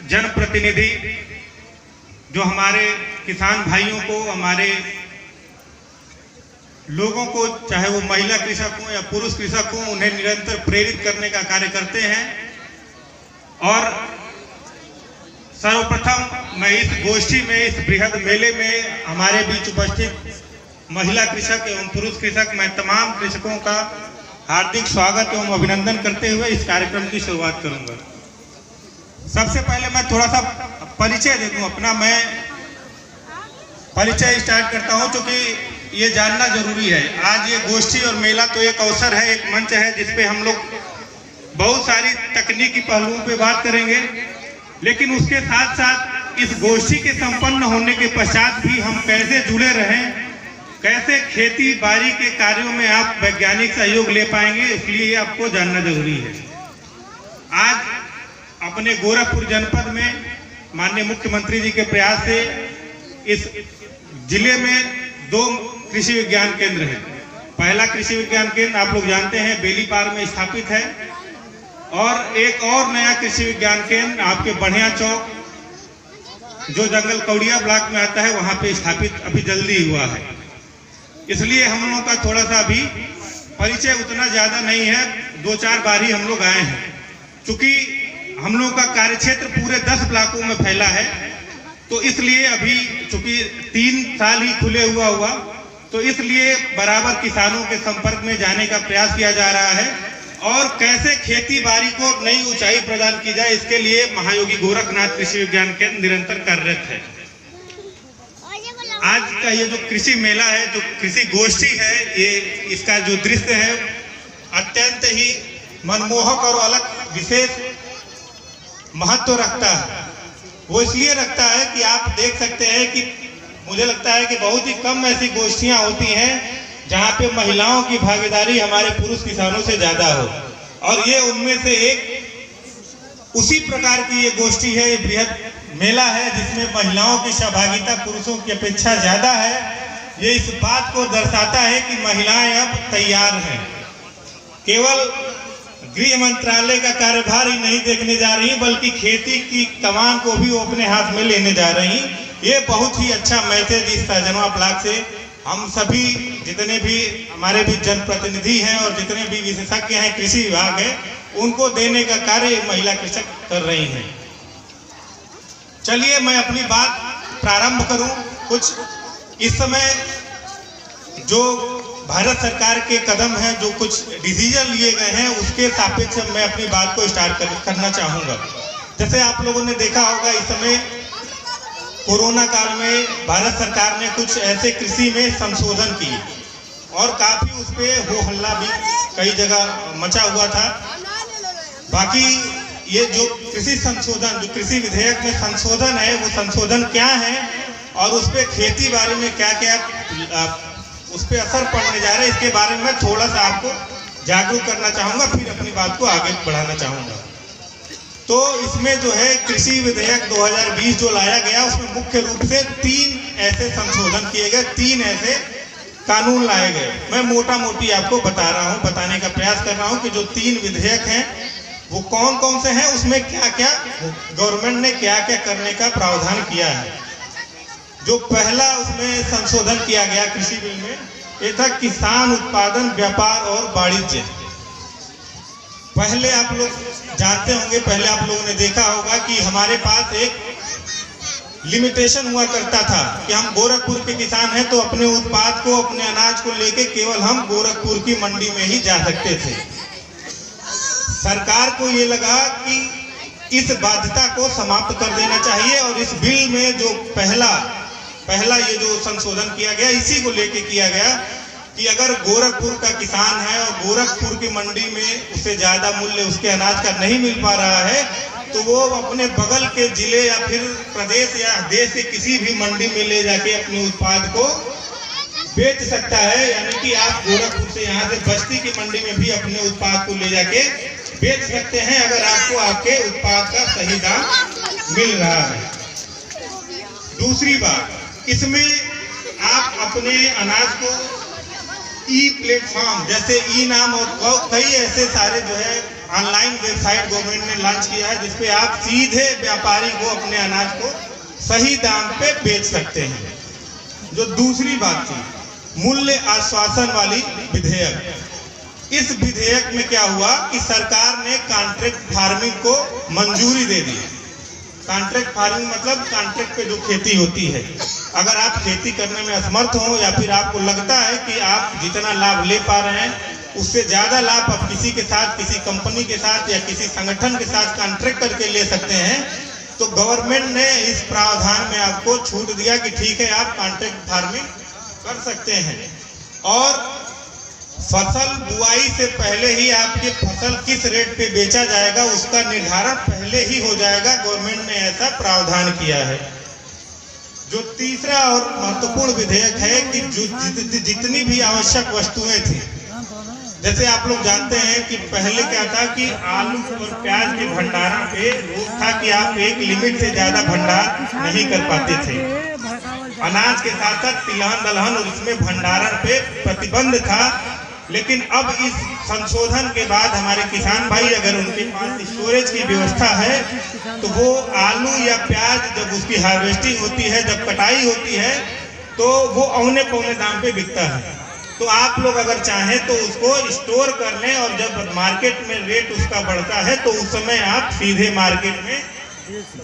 जनप्रतिनिधि जो हमारे किसान भाइयों को, हमारे लोगों को, चाहे वो महिला कृषक हो या पुरुष कृषक हो, उन्हें निरंतर प्रेरित करने का कार्य करते हैं। और सर्वप्रथम मैं इस गोष्ठी में, इस बृहद मेले में हमारे बीच उपस्थित महिला कृषक एवं पुरुष कृषक, मैं तमाम कृषकों का हार्दिक स्वागत एवं अभिनंदन करते हुए इस कार्यक्रम की शुरुआत करूंगा। सबसे पहले मैं थोड़ा सा परिचय दे दूं अपना। मैं परिचय स्टार्ट करता हूं क्योंकि ये जानना जरूरी है। आज ये गोष्ठी और मेला तो एक अवसर है, एक मंच है जिसपे हम लोग बहुत सारी तकनीकी पहलुओं पे बात करेंगे, लेकिन उसके साथ साथ इस गोष्ठी के संपन्न होने के पश्चात भी हम कैसे जुड़े रहें, कैसे खेती बाड़ी के कार्यों में आप वैज्ञानिक सहयोग ले पाएंगे, इसलिए ये आपको जानना जरूरी है। आज अपने गोरखपुर जनपद में माननीय मुख्यमंत्री जी के प्रयास से इस जिले में 2 कृषि विज्ञान केंद्र हैं। पहला कृषि विज्ञान केंद्र आप लोग जानते हैं बेलीपार में स्थापित है, और एक और नया कृषि विज्ञान केंद्र आपके बढ़िया चौक जो जंगल कौड़िया ब्लॉक में आता है वहां पे स्थापित अभी जल्दी हुआ है। इसलिए हम लोगों का थोड़ा सा अभी परिचय उतना ज्यादा नहीं है, 2-4 बार ही हम लोग आए हैं। चूंकि हम लोगों का कार्यक्षेत्र पूरे 10 ब्लॉकों में फैला है, तो इसलिए अभी चूंकि 3 साल ही खुले हुआ, तो इसलिए बराबर किसानों के संपर्क में जाने का प्रयास किया जा रहा है और कैसे खेती बाड़ी को नई ऊंचाई प्रदान की जाए, इसके लिए महायोगी गोरखनाथ कृषि विज्ञान केंद्र निरंतर कार्यरत है। आज का ये जो कृषि मेला है, जो कृषि गोष्ठी है, ये इसका जो दृश्य है अत्यंत ही मनमोहक और अलग विशेष महत्व रखता है। वो इसलिए रखता है कि आप देख सकते हैं कि मुझे लगता है कि बहुत ही कम ऐसी गोष्ठियां होती हैं जहां पे महिलाओं की भागीदारी हमारे पुरुष किसानों से ज्यादा हो, और ये उनमें से एक उसी प्रकार की ये गोष्ठी है, ये बृहद मेला है जिसमें महिलाओं की सहभागिता पुरुषों की अपेक्षा ज्यादा है। ये इस बात को दर्शाता है कि महिलाएं अब तैयार हैं। केवल गृह मंत्रालय का कार्यभार ही नहीं देखने जा रही, बल्कि खेती की कमान को भी वो अपने हाथ में लेने जा रही। ये बहुत ही अच्छा मैसेज इस सहजनवा ब्लॉक से हम सभी जितने भी हमारे भी जनप्रतिनिधि हैं और जितने भी विशेषज्ञ हैं, कृषि विभाग है, उनको देने का कार्य महिला कृषक कर रही हैं। चलिए मैं अपनी बात प्रारंभ करूं। कुछ इस समय जो भारत सरकार के कदम हैं, जो कुछ डिसीजन लिए गए हैं, उसके सापेक्ष मैं अपनी बात को स्टार्ट करना चाहूंगा। जैसे आप लोगों ने देखा होगा, इस समय कोरोना काल में भारत सरकार ने कुछ ऐसे कृषि में संशोधन किए और काफी उस पर हो हल्ला भी कई जगह मचा हुआ था। बाकी ये जो कृषि संशोधन, जो कृषि विधेयक में संशोधन है, वो संशोधन क्या है और उस पर खेती बाड़ी में क्या क्या उस पर असर पड़ने जा रहा है, इसके बारे में थोड़ा सा आपको जागरूक करना चाहूंगा, फिर अपनी बात को आगे बढ़ाना चाहूंगा। तो इसमें जो है कृषि विधेयक 2020 जो लाया गया, उसमें मुख्य रूप से 3 ऐसे संशोधन किए गए, 3 ऐसे कानून लाए गए। मैं मोटा मोटी आपको बता रहा हूं, बताने का प्रयास कर रहा हूं कि जो 3 विधेयक हैं वो कौन कौन से हैं, उसमें क्या क्या गवर्नमेंट ने क्या क्या करने का प्रावधान किया है। जो पहला उसमें संशोधन किया गया कृषि बिल में, ये था किसान उत्पादन, व्यापार और वाणिज्य। पहले आप लोग जानते होंगे, पहले आप लोगों ने देखा होगा कि हमारे पास एक लिमिटेशन हुआ करता था कि हम गोरखपुर के किसान हैं तो अपने उत्पाद को, अपने अनाज को लेके केवल हम गोरखपुर की मंडी में ही जा सकते थे। सरकार को ये लगा कि इस बाध्यता को समाप्त कर देना चाहिए, और इस बिल में जो पहला ये जो संशोधन किया गया, इसी को लेके किया गया कि अगर गोरखपुर का किसान है और गोरखपुर की मंडी में उसे ज्यादा मूल्य उसके अनाज का नहीं मिल पा रहा है, तो वो अपने बगल के जिले या फिर प्रदेश या देश के किसी भी मंडी में ले जाके अपने उत्पाद को बेच सकता है। यानी कि आप गोरखपुर से, यहाँ से बस्ती की मंडी में भी अपने उत्पाद को ले जाके बेच सकते हैं, अगर आपको आपके उत्पाद का सही दाम मिल रहा है। दूसरी बात, इसमें आप अपने अनाज को ई प्लेटफॉर्म जैसे ई नाम और कई ऐसे सारे जो है ऑनलाइन वेबसाइट गवर्नमेंट ने लॉन्च किया है, जिसपे आप सीधे व्यापारी को अपने अनाज को सही दाम पे बेच सकते हैं। जो दूसरी बात थी, मूल्य आश्वासन वाली विधेयक। इस विधेयक में क्या हुआ कि सरकार ने कॉन्ट्रैक्ट फार्मिंग को मंजूरी दे दी। कॉन्ट्रैक्ट फार्मिंग मतलब कॉन्ट्रैक्ट पे जो खेती होती है, अगर आप खेती करने में असमर्थ हो या फिर आपको लगता है कि आप जितना लाभ ले पा रहे हैं उससे ज़्यादा लाभ आप किसी के साथ, किसी कंपनी के साथ या किसी संगठन के साथ कॉन्ट्रैक्ट करके ले सकते हैं, तो गवर्नमेंट ने इस प्रावधान में आपको छूट दिया कि ठीक है, आप कॉन्ट्रैक्ट फार्मिंग कर सकते हैं। और फसल बुआई से पहले ही आपकी फसल किस रेट पे बेचा जाएगा उसका निर्धारण पहले ही हो जाएगा। गवर्नमेंट ने ऐसा प्रावधान किया है। जो तीसरा और महत्वपूर्ण विधेयक है कि जितनी भी आवश्यक वस्तुएं थी, जैसे आप लोग जानते हैं कि पहले क्या था कि आलू और प्याज के भंडारण पे रोक था कि आप एक लिमिट से ज्यादा भंडार नहीं कर पाते थे। अनाज के साथ साथ तिलहन दलहन और इसमें भंडारण पे प्रतिबंध था। लेकिन अब इस संशोधन के बाद हमारे किसान भाई, अगर उनके पास स्टोरेज की व्यवस्था है, तो वो आलू या प्याज जब उसकी हार्वेस्टिंग होती है, जब कटाई होती है, तो वो औने पौने दाम पे बिकता है। तो आप लोग अगर चाहें तो उसको स्टोर कर लें और जब मार्केट में रेट उसका बढ़ता है तो उस समय आप सीधे मार्केट में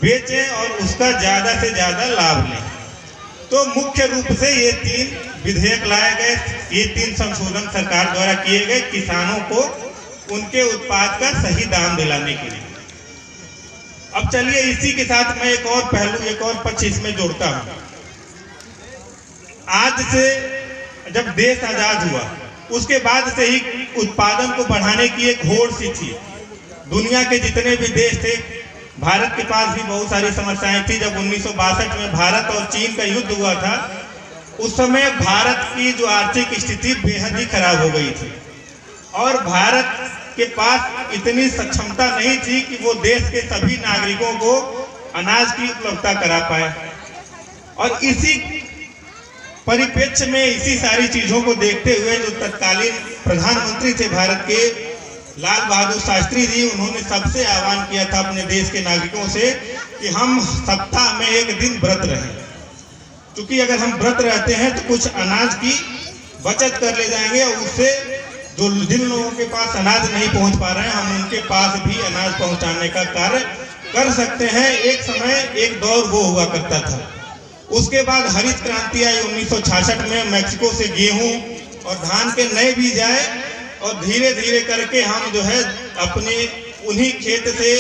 बेचें और उसका ज़्यादा से ज़्यादा लाभ लें। तो मुख्य रूप से ये 3 विधेयक लाए गए, ये 3 संशोधन सरकार द्वारा किए गए किसानों को उनके उत्पाद का सही दाम दिलाने के लिए। अब चलिए इसी के साथ मैं एक और पहलू, एक और पक्ष इसमें जोड़ता हूँ। आज से जब देश आजाद हुआ उसके बाद से ही उत्पादन को बढ़ाने की एक होड़ सी थी। दुनिया के जितने भी देश थे, भारत के पास भी बहुत सारी समस्याएं थी। जब 1962 में भारत और चीन का युद्ध हुआ था, उस समय भारत की जो आर्थिक स्थिति बेहद ही खराब हो गई थी और भारत के पास इतनी सक्षमता नहीं थी कि वो देश के सभी नागरिकों को अनाज की उपलब्धता करा पाए। और इसी परिप्रेक्ष्य में, इसी सारी चीजों को देखते हुए जो तत्कालीन प्रधानमंत्री थे भारत के, लाल बहादुर शास्त्री जी, उन्होंने सबसे आह्वान किया था अपने देश के नागरिकों से कि हम सप्ताह में एक दिन व्रत रहें। क्योंकि अगर हम व्रत रहते हैं तो कुछ अनाज की बचत कर ले जाएंगे और उससे जो जिन लोगों के पास अनाज नहीं पहुंच पा रहे हैं, हम उनके पास भी अनाज पहुंचाने का कार्य कर सकते हैं। एक समय एक दौर वो हुआ करता था। उसके बाद हरित क्रांति आई 1966 में, मैक्सिको से गेहूं और धान के नए बीज आए और धीरे धीरे करके हम जो है अपने उन्हीं खेत से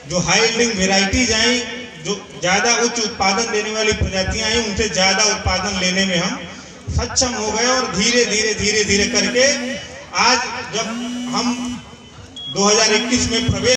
जो हाई यील्डिंग वेराइटीज आई, जो ज़्यादा उच्च उत्पादन देने वाली प्रजातियां आई, उनसे ज़्यादा उत्पादन लेने में हम सक्षम हो गए। और धीरे धीरे करके आज जब हम 2021 में प्रवेश